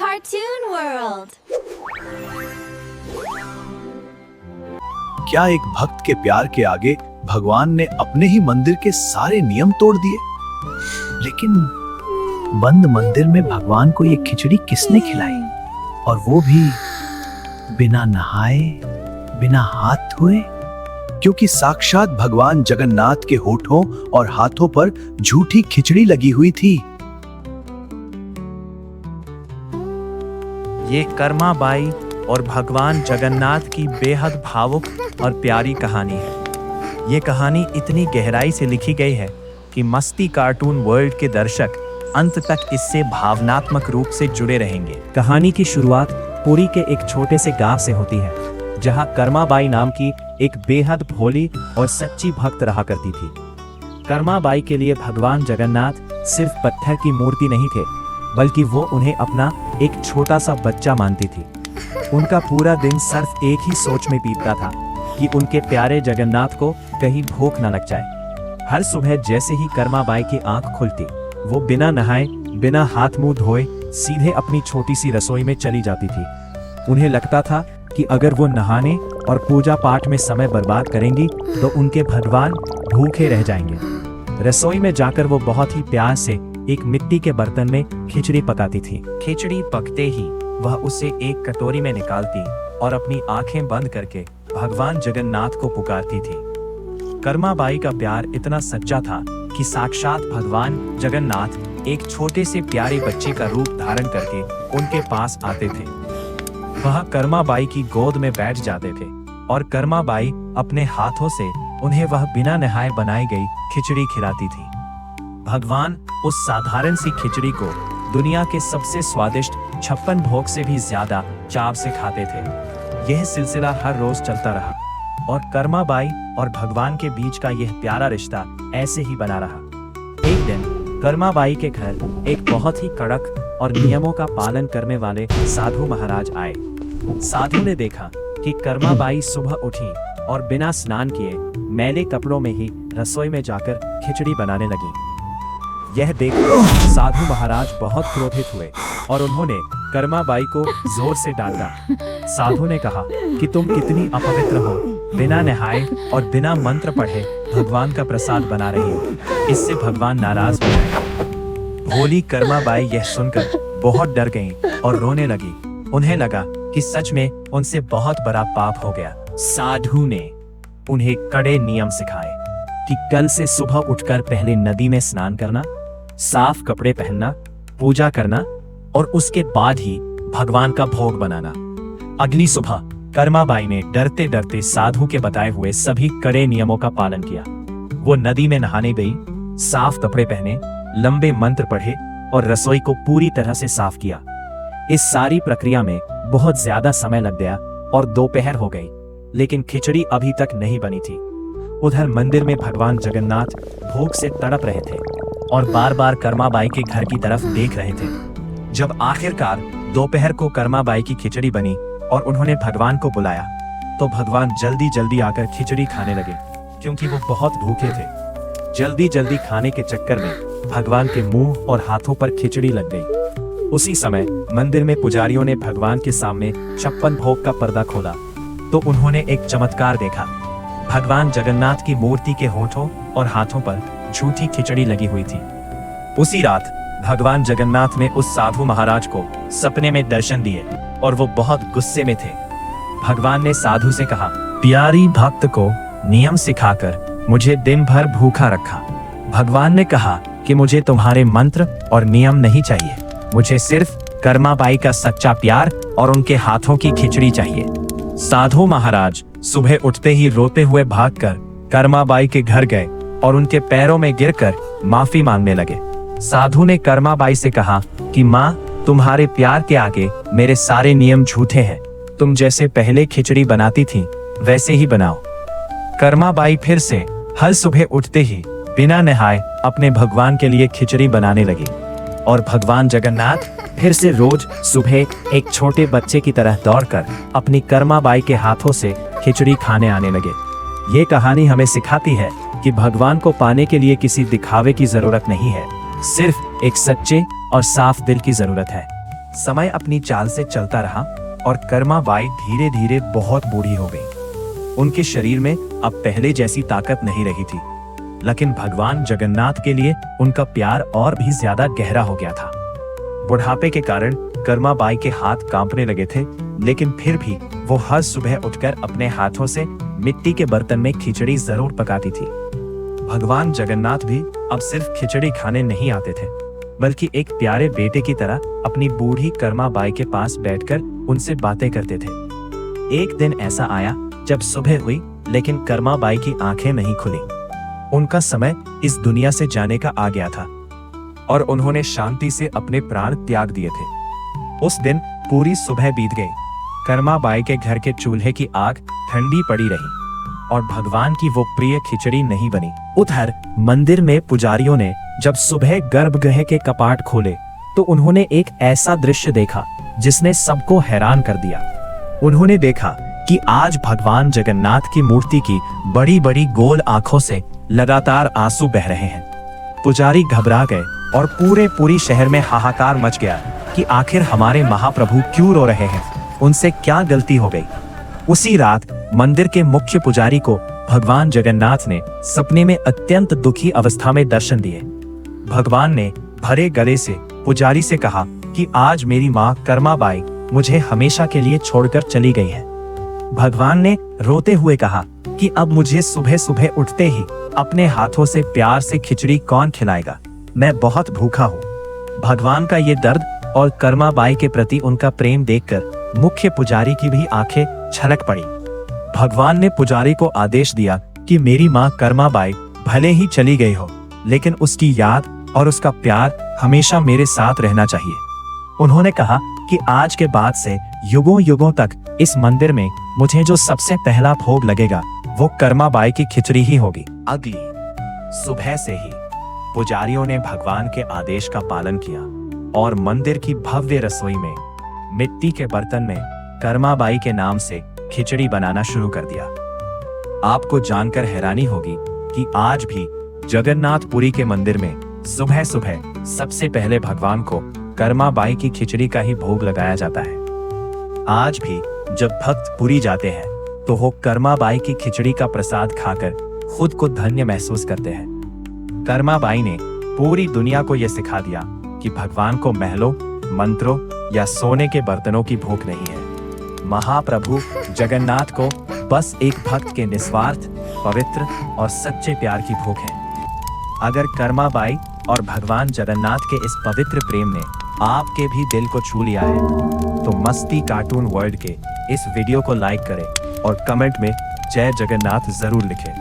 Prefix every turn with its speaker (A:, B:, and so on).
A: Cartoon World.
B: क्या एक भक्त के प्यार के आगे भगवान ने अपने ही मंदिर के सारे नियम तोड़ दिए? लेकिन बंद मंदिर में भगवान को ये खिचड़ी किसने खिलाई? और वो भी बिना नहाए, बिना हाथ धोए? क्योंकि साक्षात भगवान जगन्नाथ के होठों और हाथों पर झूठी खिचड़ी लगी हुई थी।
C: ये कर्मा बाई और भगवान जगन्नाथ की बेहद भावुक और प्यारी कहानी है। ये कहानी इतनी गहराई से लिखी गई है कि मस्ती कार्टून वर्ल्ड के दर्शक अंत तक इससे भावनात्मक रूप से जुड़े रहेंगे। कहानी की शुरुआत पुरी के एक छोटे से गांव से होती है, जहां कर्मा बाई नाम की एक बेहद भोली और सच्ची भक्त रहा करती थी। कर्मा बाई के लिए भगवान जगन्नाथ सिर्फ पत्थर की मूर्ति नहीं थे, बल्कि वो उन्हें अपना एक छोटा सा बच्चा मानती थी। उनका पूरा दिन सिर्फ एक ही सोच में बीतता था कि उनके प्यारे जगन्नाथ को कहीं भूख न लग जाए। हर सुबह जैसे ही कर्मा बाई की आंख खुलती, वो बिना नहाए, बिना हाथ मुंह धोए सीधे अपनी छोटी सी रसोई में चली जाती थी। उन्हें लगता था कि अगर वो नहाने और पूजा पाठ में समय बर्बाद करेंगी तो उनके भगवान भूखे रह जाएंगे। रसोई में जाकर वो बहुत ही प्यार से एक मिट्टी के बर्तन में खिचड़ी पकाती थी। खिचड़ी पकते ही वह उसे एक कटोरी में निकालती और अपनी आंखें बंद करके भगवान जगन्नाथ को पुकारती थी। कर्मा बाई का प्यार इतना सच्चा था कि साक्षात भगवान जगन्नाथ एक छोटे से प्यारे बच्चे का रूप धारण करके उनके पास आते थे। वह कर्मा बाई की गोद में बैठ जाते थे और कर्मा बाई अपने हाथों से उन्हें वह बिना नहाए बनाई गई खिचड़ी खिलाती थी। भगवान उस साधारण सी खिचड़ी को दुनिया के सबसे स्वादिष्ट 56 भोग से भी ज्यादा चाव से खाते थे। यह सिलसिला हर रोज चलता रहा और कर्मा बाई और भगवान के बीच का यह प्यारा रिश्ता ऐसे ही बना रहा। एक दिन कर्मा बाई के घर एक बहुत ही कड़क और नियमों का पालन करने वाले साधु महाराज आए। साधु ने देखा कि कर्मा बाई सुबह उठी और बिना स्नान किए मैले कपड़ों में ही रसोई में जाकर खिचड़ी बनाने लगी। यह देखकर साधु महाराज बहुत क्रोधित हुए और उन्होंने कर्मा बाई को जोर से डांटा। साधु ने कहा कि तुम कितनी अपवित्र हो, बिना नहाए और बिना मंत्र पढ़े भगवान का प्रसाद बना रही हो। इससे भगवान नाराज हो गए। भोली कर्मा बाई यह सुनकर बहुत डर गईं और रोने लगी। उन्हें लगा कि सच में उनसे बहुत बड़ा पाप हो गया। साधु ने उन्हें कड़े नियम सिखाए कि कल से सुबह उठकर पहले नदी में स्नान करना, साफ कपड़े पहनना, पूजा करना और उसके बाद ही भगवान का भोग बनाना। अगली सुबह कर्मा बाई ने डरते डरते साधु के बताए हुए सभी कड़े नियमों का पालन किया। वो नदी में नहाने गई, साफ कपड़े पहने, लंबे मंत्र पढ़े और रसोई को पूरी तरह से साफ किया। इस सारी प्रक्रिया में बहुत ज्यादा समय लग गया और दोपहर हो गई, लेकिन खिचड़ी अभी तक नहीं बनी थी। उधर मंदिर में भगवान जगन्नाथ भूख से तड़प रहे थे और बार बार कर्मा बाई के घर की तरफ देख रहे थे। जब आखिरकार दोपहर को कर्मा बाई की खिचड़ी बनी और उन्होंने भगवान को बुलाया, तो भगवान जल्दी जल्दी आकर खिचड़ी खाने लगे, क्योंकि वो बहुत भूखे थे। जल्दी जल्दी खाने के चक्कर में भगवान के मुंह और हाथों पर खिचड़ी लग गई। उसी समय मंदिर में पुजारियों ने भगवान के सामने 56 भोग का पर्दा खोला, तो उन्होंने एक चमत्कार देखा। भगवान जगन्नाथ की मूर्ति के होठों और हाथों पर झूठी खिचड़ी लगी हुई थी। उसी रात भगवान जगन्नाथ ने उस साधु महाराज को सपने में दर्शन दिए और वो बहुत गुस्से में थे। भगवान ने साधु से कहा, प्यारी भक्त को नियम सिखाकर मुझे दिन भर भूखा रखा। भगवान ने कहा कि मुझे तुम्हारे मंत्र और नियम नहीं चाहिए, मुझे सिर्फ कर्मा बाई का सच्चा प्यार और उनके हाथों की खिचड़ी चाहिए। साधु महाराज सुबह उठते ही रोते हुए भागकर कर्मा बाई के घर गए और उनके पैरों में गिरकर माफी मांगने लगे। साधु ने कर्मा बाई से कहा कि माँ, तुम्हारे प्यार के आगे मेरे सारे नियम झूठे हैं। तुम जैसे पहले खिचड़ी बनाती थी वैसे ही बनाओ। कर्मा बाई फिर से हर सुबह उठते ही बिना नहाए अपने भगवान के लिए खिचड़ी बनाने लगी और भगवान जगन्नाथ फिर से रोज सुबह एक छोटे बच्चे की तरह दौड़कर अपनी कर्मा बाई के हाथों से खिचड़ी खाने आने लगे। ये कहानी हमें सिखाती है कि भगवान को पाने के लिए किसी दिखावे की जरूरत नहीं है, सिर्फ एक सच्चे और साफ दिल की जरूरत है। समय अपनी चाल से चलता रहा और कर्मा बाई धीरे धीरे बहुत बूढ़ी हो गई। उनके शरीर में अब पहले जैसी ताकत नहीं रही थी, लेकिन भगवान जगन्नाथ के लिए उनका प्यार और भी ज्यादा गहरा हो गया था। बुढ़ापे के कारण कर्मा बाई के हाथ कांपने लगे थे, लेकिन फिर भी वो हर सुबह उठकर अपने हाथों से मिट्टी के बर्तन में खिचड़ी जरूर पकाती थी। भगवान जगन्नाथ भी अब सिर्फ खिचड़ी खाने नहीं आते थे, बल्कि एक प्यारे बेटे की तरह अपनी बूढ़ी कर्मा बाई के पास बैठकर उनसे बातें करते थे। एक दिन ऐसा आया जब सुबह हुई, लेकिन कर्मा बाई की आंखें नहीं खुली। उनका समय इस दुनिया से जाने का आ गया था और उन्होंने शांति से अपने प्राण त्याग दिए थे। उस दिन पूरी सुबह बीत गई। कर्मा बाई के घर के चूल्हे की आग ठंडी पड़ी रही और भगवान की वो प्रिय खिचड़ी नहीं बनी। उधर मंदिर में पुजारियों ने जब सुबह गर्भगृह के कपाट खोले तो उन्होंने एक ऐसा दृश्य देखा जिसने सबको हैरान कर दिया। उन्होंने देखा कि आज भगवान जगन्नाथ की मूर्ति की बड़ी बड़ी गोल आंखों से लगातार आंसू बह रहे हैं। पुजारी घबरा गए और पूरी शहर में हाहाकार मच गया कि आखिर हमारे महाप्रभु क्यों रो रहे हैं, उनसे क्या गलती हो गई। उसी रात मंदिर के मुख्य पुजारी को भगवान जगन्नाथ ने सपने में अत्यंत दुखी अवस्था में दर्शन दिए। भगवान ने भरे गले से पुजारी से कहा कि आज मेरी माँ कर्मा बाई मुझे हमेशा के लिए छोड़कर चली गई है। भगवान ने रोते हुए कहा कि अब मुझे सुबह सुबह उठते ही अपने हाथों से प्यार से खिचड़ी कौन खिलाएगा, मैं बहुत भूखा हूँ। भगवान का ये दर्द और कर्मा बाई के प्रति उनका प्रेम देखकर मुख्य पुजारी की भी आंखें छलक पड़ी। भगवान ने पुजारी को आदेश दिया कि मेरी माँ कर्मा बाई भले ही चली गई हो, लेकिन उसकी याद और उसका प्यार हमेशा मेरे साथ रहना चाहिए। उन्होंने कहा कि आज के बाद से युगों युगों तक इस मंदिर में मुझे जो सबसे पहला भोग लगेगा वो कर्मा बाई की खिचड़ी ही होगी। अगली सुबह से ही पुजारियों ने भगवान के आदेश का पालन किया और मंदिर की भव्य रसोई में मिट्टी के बर्तन में कर्मा बाई के नाम से खिचड़ी बनाना शुरू कर दिया। आपको जानकर हैरानी होगी कि आज भी जगन्नाथपुरी के मंदिर में सुबह सुबह सबसे पहले भगवान को कर्मा बाई की खिचड़ी का ही भोग लगाया जाता है। आज भी जब भक्त पुरी जाते हैं तो वो कर्मा बाई की खिचड़ी का प्रसाद खाकर खुद को धन्य महसूस करते हैं। कर्मा बाई ने पूरी दुनिया को यह सिखा दिया कि भगवान को महलों, मंत्रों या सोने के बर्तनों की भूख नहीं है। महाप्रभु जगन्नाथ को बस एक भक्त के निस्वार्थ, पवित्र और सच्चे प्यार की भूख है। अगर कर्मा बाई और भगवान जगन्नाथ के इस पवित्र प्रेम ने आपके भी दिल को छू लिया है तो मस्ती कार्टून वर्ल्ड के इस वीडियो को लाइक करें और कमेंट में जय जगन्नाथ जरूर लिखें।